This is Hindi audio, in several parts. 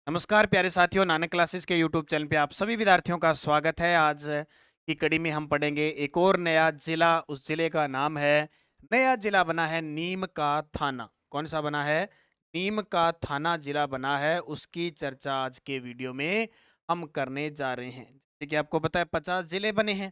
नमस्कार प्यारे साथियों, नानक क्लासेस के यूट्यूब चैनल पे आप सभी विद्यार्थियों का स्वागत है। आज की कड़ी में हम पढ़ेंगे एक और नया जिला। उस जिले का नाम है, नया जिला बना है नीम का थाना। कौन सा बना है? नीम का थाना जिला बना है। उसकी चर्चा आज के वीडियो में हम करने जा रहे हैं। जैसे कि आपको पता है 50 जिले बने हैं,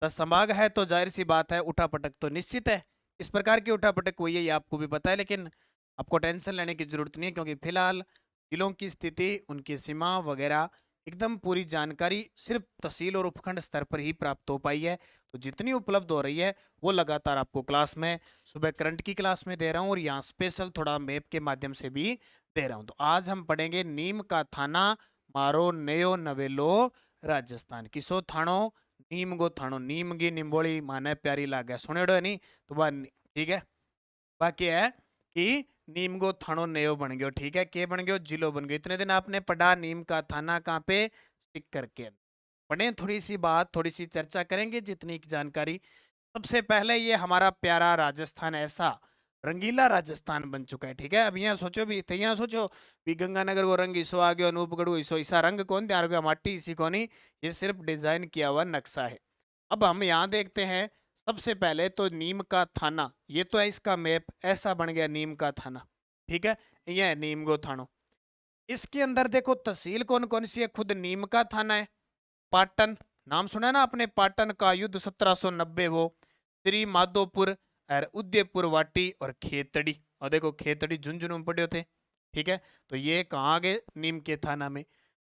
10 संभाग है, तो जाहिर सी बात है उठापटक तो निश्चित है। इस प्रकार की उठापटक हुई है ये आपको भी पता है, लेकिन आपको टेंशन लेने की जरूरत नहीं है, क्योंकि फिलहाल जिलों की स्थिति, उनकी सीमा वगैरह एकदम पूरी जानकारी सिर्फ तहसील और उपखंड स्तर पर ही प्राप्त हो पाई है। तो जितनी उपलब्ध हो रही है वो लगातार आपको क्लास में, सुबह करंट की क्लास में दे रहा हूँ, और यहाँ स्पेशल थोड़ा मैप के माध्यम से भी दे रहा हूँ। तो आज हम पढ़ेंगे नीम का थाना, मारो नयो नवेलो राजस्थान। किसो थानो? नीम गो थानो। नीम की निम्बोली माने प्यारी लागे, सुनेड़ो है नहीं? तो वह ठीक है। बाकी है कि नीम गो थानो नयो बन गयो। ठीक है, के बन गयो? जिलो बन गयो। इतने दिन आपने पढ़ा नीम का थाना कहाँ पे? टिक करके पढ़े। थोड़ी सी बात, थोड़ी सी चर्चा करेंगे जितनी की जानकारी। सबसे पहले ये हमारा प्यारा राजस्थान ऐसा रंगीला राजस्थान बन चुका है। ठीक है, अब यहाँ सोचो भी, तो यहाँ सोचो भी गंगानगर को रंग इसो आ गयो, अनूपगढ़ इसो ऐसा रंग कौन तैयार गया? माटी इसी को नहीं, ये सिर्फ डिजाइन किया हुआ नक्शा है। अब हम यहाँ देखते हैं, सबसे पहले तो नीम का थाना, ये तो है इसका मैप, ऐसा बन गया नीम का थाना। ठीक है, यह है नीम गो थानो। इसके अंदर देखो तहसील कौन कौन सी है, खुद नीम का थाना है। पाटन, नाम सुना है ना आपने? पाटन का युद्ध 1790, वो श्री माधोपुर और उदयपुर वाटी और खेतड़ी। और देखो खेतड़ी झुंझुनू में पड़े थे। ठीक है, तो ये कहाँ गए? नीम के थाना में।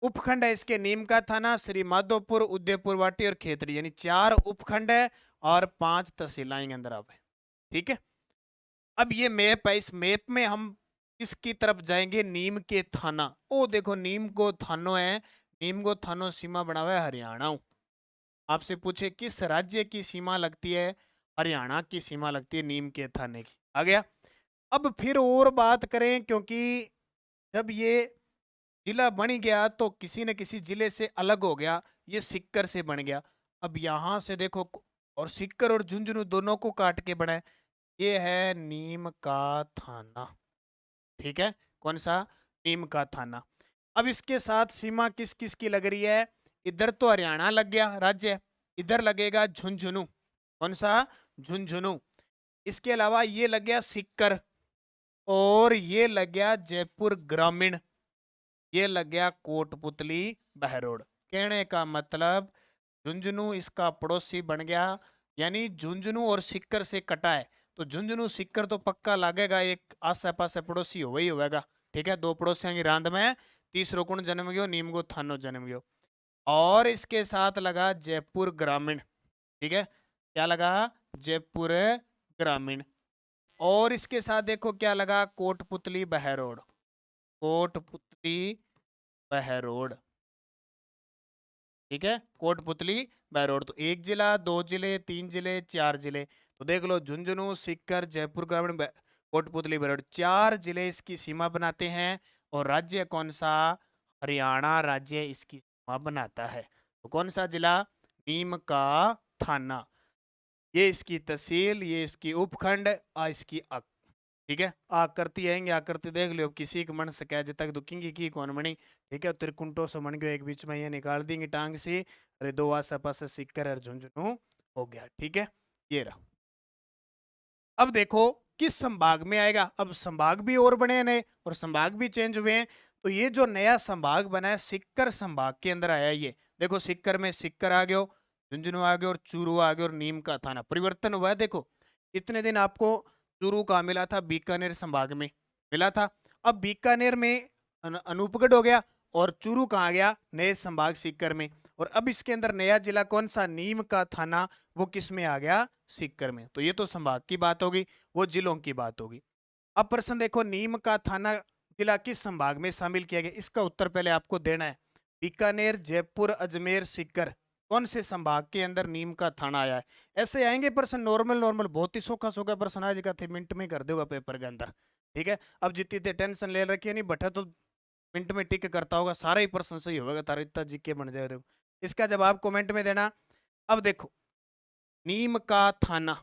उपखंड है इसके नीम का थाना, श्री माधोपुर, उदयपुर वाटी और खेतड़ी, यानी 4 उपखंड है और 5 तहसीलें अंदर आवे। ठीक है, अब ये मैप है, इस मैप में हम किसकी तरफ जाएंगे? नीम के थाना। ओ देखो नीम को थानो है, नीम को थानो सीमा बना हुआ है हरियाणा। आपसे पूछे किस राज्य की सीमा लगती है? हरियाणा की सीमा लगती है नीम के थाने की। आ गया। अब फिर और बात करें, क्योंकि जब ये जिला बन गया तो किसी न किसी जिले से अलग हो गया, ये सिक्कर से बन गया। अब यहां से देखो, और सिक्कर और झुंझुनू दोनों को काट के बना है, ये है नीम का थाना। ठीक है, कौन सा? नीम का थाना। अब इसके साथ सीमा किस किस की लग रही है? इधर तो हरियाणा लग गया राज्य, इधर लगेगा झुंझुनू। कौन सा? झुंझुनू। इसके अलावा ये लग गया सिक्कर, और ये लग गया जयपुर ग्रामीण, ये लग गया कोटपुतली बहरोड। कहने का मतलब झुंझुनू इसका पड़ोसी बन गया, यानी झुंझुनू और सिक्कर से कटा है, तो झुंझुनू सिक्कर तो पक्का लगेगा, एक आसे पासे पड़ोसी हो ही होगा। ठीक है, 2 पड़ोसियों की रांद में तीसरो कुण जन्म गयो? नीम गो थानो जन्म गयो। और इसके साथ लगा जयपुर ग्रामीण। ठीक है, क्या लगा? जयपुर ग्रामीण। और इसके साथ देखो क्या लगा? कोटपुतली बहरोड। कोटपुतली बहरोड। ठीक है, कोटपुतली बहरोड। तो 1 जिला, 2 जिले, 3 जिले, 4 जिले। तो देख लो, झुंझुनू, सीकर, जयपुर ग्रामीण, कोटपुतली बहरोड, 4 जिले इसकी सीमा बनाते हैं। और राज्य कौन सा? हरियाणा राज्य इसकी सीमा बनाता है। तो कौन सा जिला? नीम का थाना। ये इसकी तहसील, ये इसकी उपखंड, इसकी ठीक है, आकृति आएंगे, आकृति देख लो। किसी के मन से कह जब तक दुखेंगी की कौन मणि। ठीक है, त्रिकुंटो से मन गयो, एक बीच में ये निकाल देंगे टांग से, अरे 2 आस पास सिक्कर और झुंझुनू हो गया। ठीक है, ये रहा। अब देखो किस संभाग में आएगा। अब संभाग भी और बने नए, और संभाग भी चेंज हुए हैं। तो ये जो नया संभाग बना है, सिक्कर संभाग के अंदर आया। ये देखो, सिक्कर में सिक्कर आ गयो, झुंझुनू आ गयो, और चूरू आ गयो, और नीम का थाना परिवर्तन हुआ है। देखो, इतने दिन आपको चूरू कहाँ मिला था? बीकानेर संभाग में मिला था। अब बीकानेर में अनूपगढ़ हो गया, और चूरू कहाँ गया? नए संभाग सीकर में। और अब इसके अंदर नया जिला कौन सा? नीम का थाना, वो किस में आ गया? सीकर में। तो ये तो संभाग की बात होगी, वो जिलों की बात होगी। अब प्रश्न देखो, नीम का थाना जिला किस संभाग में शामिल किया गया? इसका उत्तर पहले आपको देना है। बीकानेर, जयपुर, अजमेर, सीकर, कौन से संभाग के अंदर नीम का थाना आया है? ऐसे आएंगे प्रश्न, नॉर्मल नॉर्मल, बहुत ही सोखा सोखा प्रश्न आ जाएगा, थे मिनट में कर देगा पेपर के अंदर। ठीक है, अब जितनी ते टेंशन ले रखी है नहीं, बटा तो मिनट में टिक करता होगा, सारा ही प्रश्न सही होगा, तारा इतना जीके बन जाएगा। देखो, इसका जवाब कमेंट में देना। अब देखो, नीम का थाना,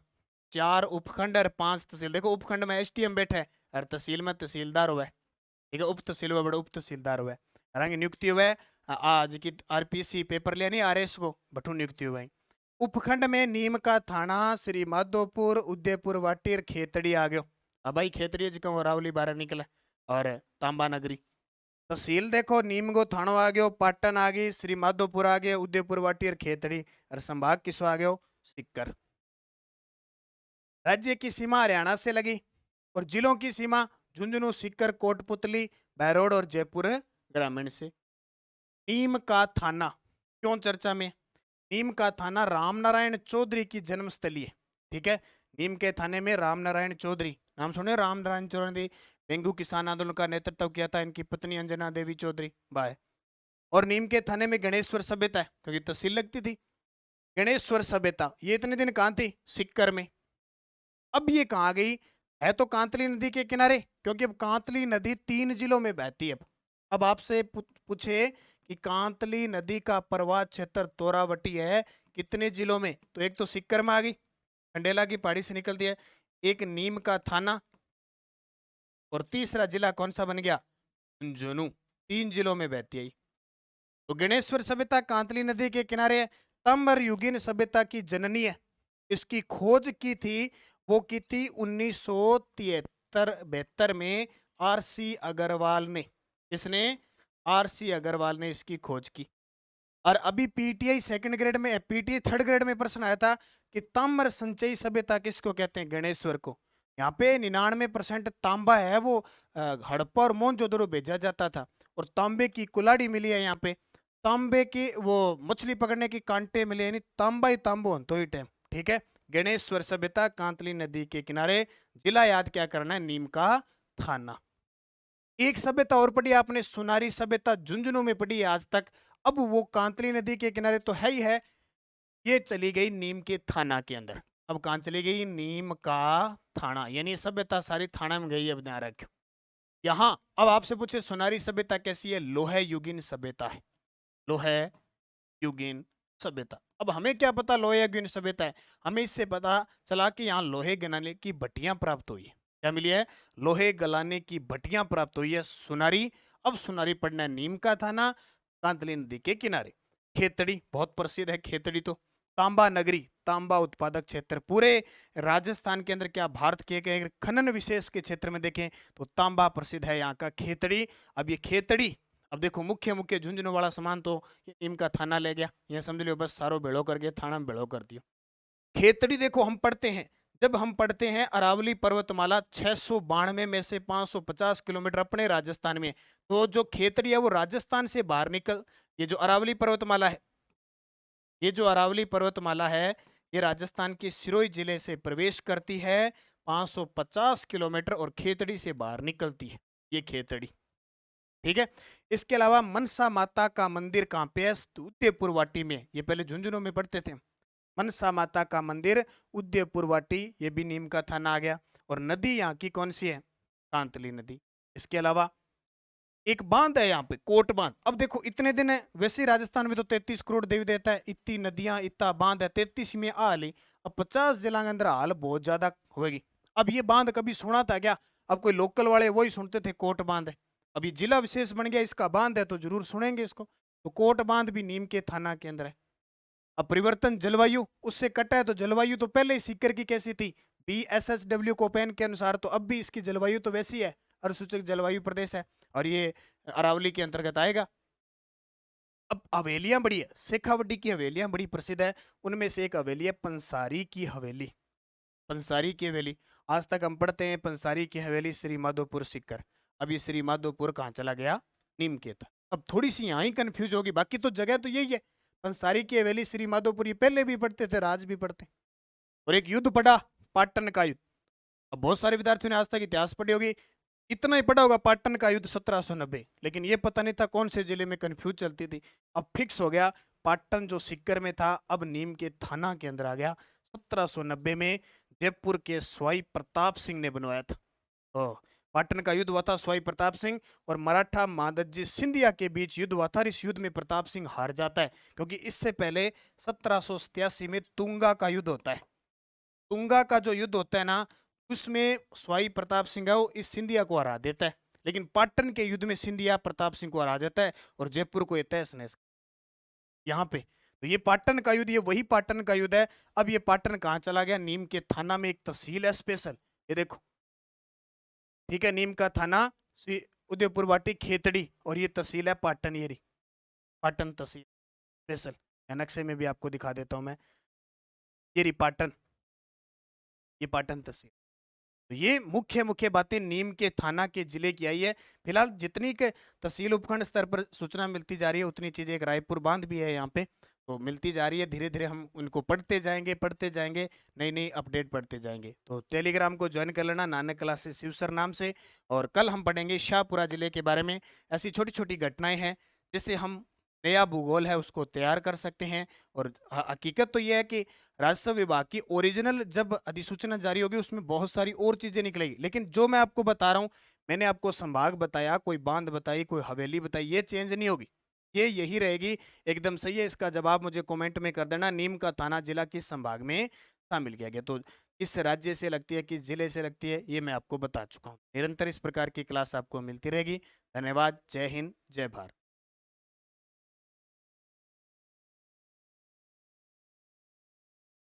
4 उपखंड और 5 तहसील। देखो, उपखंड में एसडीएम बैठा है, और तहसील में तहसीलदार हुआ है। ठीक है, उप तहसील हुआ, बड़ा उप तहसीलदार हुआ है। रंग नियुक्ति हुए आज की आरपीसी पेपर ले नहीं आ रहे इसको बठू नियुक्ति हुए। उपखंड में नीम का थाना श्री माधोपुर उदयपुर वाटिर खेतड़ी आ गयो। अब भाई खेतड़ी जिका रावली बारह निकला और तांबा नगरी। तहसील देखो नीम गो थानो आ गयो, पाटन आ गई, श्री माधोपुर आ गया, उदयपुर वाटिर खेतड़ी और संभाग किसो आ गयो सीकर। राज्य की सीमा हरियाणा से लगी और जिलों की सीमा झुंझुनू सीकर कोटपुतली बहरोड और जयपुर ग्रामीण से। नीम का थाना क्यों चर्चा में? नीम का थाना रामनारायण चौधरी की जन्मस्थली है। ठीक है, नीम के थाने में रामनारायण चौधरी, नाम सुने रामनारायण चौधरी, डेंगू किसान आंदोलन का नेतृत्व किया था, इनकी पत्नी अंजना देवी चौधरी बाय। और नीम के थाने में गणेश्वर सभ्यता है क्योंकि तहसील लगती थी। गणेश्वर सभ्यता ये इतने दिन कहाँ थी? सिक्कर में। अब ये कहाँ गई? है तो कांतली नदी के किनारे, क्योंकि अब कांतली नदी 3 जिलों में बहती है। अब आपसे पूछे कि कांतली नदी का प्रवाह क्षेत्र तोरावटी है कितने जिलों में, तो एक तो सिक्कर में आ गई, खंडेला की पहाड़ी से निकलती है, एक नीम का थाना, और तीसरा जिला कौन सा बन गया? झुंझुनू। 3 जिलों में बहती है। तो गणेश्वर सभ्यता कांतली नदी के किनारे है। तम्र युगीन सभ्यता की जननी है। इसकी खोज की थी, वो की थी 1973-72 में आरसी अग्रवाल ने। इसने आरसी अग्रवाल ने इसकी खोज की। और अभी पीटीआई सेकंड ग्रेड में, पीटीआई थर्ड ग्रेड में प्रश्न आया था कि ताम्र संचयी सभ्यता किसको कहते हैं? गणेश्वर को। यहाँ पे 99% तांबा है, वो हड़प्पा और मोहनजोदड़ो भेजा जाता था, और तांबे की कुल्हाड़ी मिली है यहाँ पे, तांबे की वो मछली पकड़ने की कांटे मिले, यानी तांबा ही तांबो तो ही टाइम। ठीक है, गणेश्वर सभ्यता कांतली नदी के किनारे, जिला याद क्या करना है? नीम का थाना। एक सभ्यता और पढ़ी आपने, सुनारी सभ्यता झुंझुनू में पढ़ी है आज तक। अब वो कांतली नदी के किनारे तो है ही है, ये चली गई नीम के थाना के अंदर। अब कहां चली गई? नीम का थाना, यानी सभ्यता सारी थाना में गई है, ध्यान रखो। यहां अब आपसे पूछे सुनारी सभ्यता कैसी है? लोहे युगीन सभ्यता है, लोहे युगीन सभ्यता। अब हमें क्या पता लोहे युगीन सभ्यता है? हमें इससे पता चला कि यहाँ लोहे गलाने की भट्टियां प्राप्त हुई है। क्या मिली है? लोहे गलाने की भट्टियां प्राप्त हुई है, सुनारी। अब सुनारी पड़ना है नीम का थाना, कांतली नदी के किनारे। खेतड़ी बहुत प्रसिद्ध है, खेतड़ी तो तांबा नगरी, तांबा उत्पादक क्षेत्र पूरे राजस्थान के अंदर, क्या भारत के एक खनन विशेष के क्षेत्र में देखें तो तांबा प्रसिद्ध है यहाँ का खेतड़ी। अब ये खेतड़ी, अब देखो मुख्य मुख्य झुंझुनू वाला सामान तो ये नीम का थाना ले गया, ये समझ लो बस सारो भेड़ो कर गया, थाना में भेड़ो कर दियो। खेतड़ी देखो हम पढ़ते हैं, जब हम पढ़ते हैं अरावली पर्वतमाला 692 में से 550 किलोमीटर अपने राजस्थान में, तो जो खेतड़ी है वो राजस्थान से बाहर निकल, ये जो अरावली पर्वतमाला है, ये जो अरावली पर्वतमाला है, ये राजस्थान के सिरोही जिले से प्रवेश करती है 550 किलोमीटर और खेतड़ी से बाहर निकलती है, ये खेतड़ी। ठीक है, इसके अलावा मनसा माता का मंदिर कहाँ पे है? उदयपुर वाटी में, ये पहले झुंझुनू में पढ़ते थे। मनसा माता का मंदिर उदयपुर वाटी, ये भी नीम का थाना आ गया। और नदी यहाँ की कौन सी है? कांतली नदी। इसके अलावा एक बांध है यहाँ पे, कोट बांध। अब देखो इतने दिन है, वैसे ही राजस्थान में तो 33 करोड़ देवी देवता है, इतनी नदियां, इतना बांध है, 33 में हाल ही, अब 50 जिला के अंदर हाल बहुत ज्यादा होगी। अब ये बांध कभी सुना था क्या? अब कोई लोकल वाले वही सुनते थे कोट बांध है, अब ये जिला विशेष बन गया, इसका बांध है तो जरूर सुनेंगे इसको। तो कोट बांध भी नीम के थाना के अंदर है। अब परिवर्तन जलवायु उससे कटा है, तो जलवायु तो पहले ही सीकर की कैसी थी? BSHW कोपेन के अनुसार, तो अब भी इसकी जलवायु तो वैसी है, अनुसूचित जलवायु प्रदेश है, और ये अरावली के अंतर्गत आएगा। अब हवेलियां बड़ी है, शेखावटी की हवेलियां बड़ी प्रसिद्ध है, उनमें से एक हवेली है पंसारी की हवेली। पंसारी की हवेली आज तक हम पढ़ते हैं, पंसारी की हवेली श्री माधोपुर सीकर। अब ये श्री माधोपुर कहाँ चला गया? नीम के था। अब थोड़ी सी यहाँ ही कंफ्यूज होगी, बाकी तो जगह तो यही है, पंसारी की हवेली श्री माधोपुर, ये पहले भी पढ़ते थे, आज भी पढ़ते। और एक युद्ध पढ़ा, पाटन का युद्ध। अब बहुत सारे विद्यार्थियों ने आज तक इतिहास पढ़ी होगी, इतना ही पढ़ा होगा पाटन का युद्ध 1790, लेकिन ये पता नहीं था कौन से जिले में, कंफ्यूज चलती थी। अब फिक्स हो गया, पाटन जो सीकर में था अब नीम के थाना के अंदर आ गया। 1790 में जयपुर के स्वाई प्रताप सिंह ने बनवाया था। तो पाटन का युद्ध हुआ था, स्वाई प्रताप सिंह और मराठा मादजी सिंधिया के बीच युद्ध हुआ था। इस युद्ध में प्रताप सिंह हार जाता है, क्योंकि इससे पहले 1787 में तुंगा का युद्ध होता है। तुंगा का जो युद्ध होता है ना, उसमें स्वाई प्रताप सिंह है वो इस सिंधिया को हरा देता है। लेकिन पाटन के युद्ध में सिंधिया प्रताप सिंह को हरा जाता है और जयपुर को ये तहस नहस यहाँ पे। तो ये पाटन का युद्ध, ये वही पाटन का युद्ध है। अब ये पाटन कहाँ चला गया? नीम के थाना में एक तहसील है स्पेशल, ये देखो, ठीक है, नीम का थाना, उदयपुर वाटी खेतड़ी, और ये तहसील है पाटन, ये रही पाटन तहसील स्पेशल। नक्शे में भी आपको दिखा देता हूं मैं, ये रही पाटन, ये पाटन तहसील। तो ये मुख्य मुख्य बातें नीम के थाना के जिले की आई है। फिलहाल जितनी के तहसील उपखंड स्तर पर सूचना मिलती जा रही है उतनी चीजें, एक रायपुर बांध भी है यहाँ पे, तो मिलती जा रही है। धीरे धीरे हम उनको पढ़ते जाएंगे, नई नई अपडेट पढ़ते जाएंगे। तो टेलीग्राम को ज्वाइन कर लेना, नानक क्लासेस शिव सर नाम से। और कल हम पढ़ेंगे शाहपुरा जिले के बारे में। ऐसी छोटी छोटी घटनाएं हैं जिससे हम नया भूगोल है उसको तैयार कर सकते हैं। और हकीकत तो यह है कि राजस्व विभाग की ओरिजिनल जब अधिसूचना जारी होगी उसमें बहुत सारी और चीजें निकलेगी, लेकिन जो मैं आपको बता रहा हूँ, मैंने आपको संभाग बताया, कोई बांध बताई, कोई हवेली बताई, ये चेंज नहीं होगी, ये यही रहेगी। एकदम सही है। इसका जवाब मुझे कमेंट में कर देना, नीम का थाना जिला किस संभाग में शामिल किया गया, तो किस राज्य से लगती है, किस जिले से लगती है, ये मैं आपको बता चुका हूँ। निरंतर इस प्रकार की क्लास आपको मिलती रहेगी। धन्यवाद। जय हिंद, जय भारत।